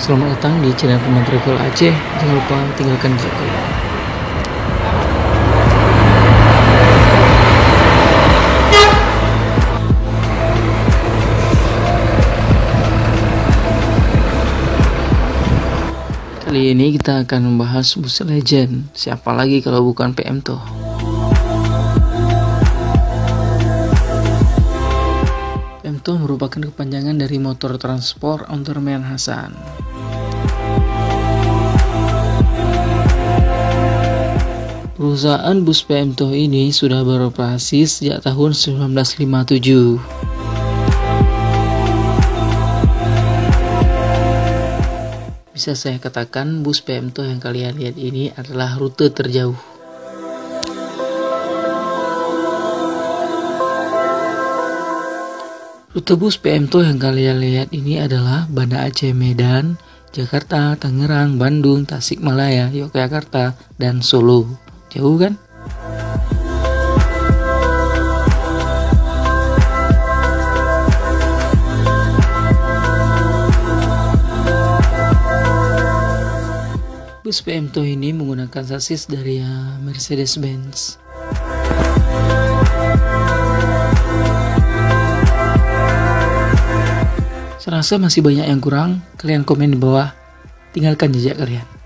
selamat datang di channel Teman Travel Aceh. Jangan lupa tinggalkan jejak kalian. Kali ini kita akan membahas bus legend. Siapa lagi kalau bukan PM Toh? PM Toh merupakan kepanjangan dari Motor Transport Ontormen Hasan. Perusahaan bus PM Toh ini sudah beroperasi sejak tahun 1957. Bisa saya katakan bus PM Toh yang kalian lihat ini adalah rute terjauh. Rute bus PM Toh yang kalian lihat ini adalah Banda Aceh, Medan, Jakarta, Tangerang, Bandung, Tasikmalaya, Yogyakarta, dan Solo. Jauh kan? Bus PM Toh ini menggunakan sasis dari Mercedes-Benz. Saya rasa masih banyak yang kurang. Kalian komen di bawah. Tinggalkan jejak kalian.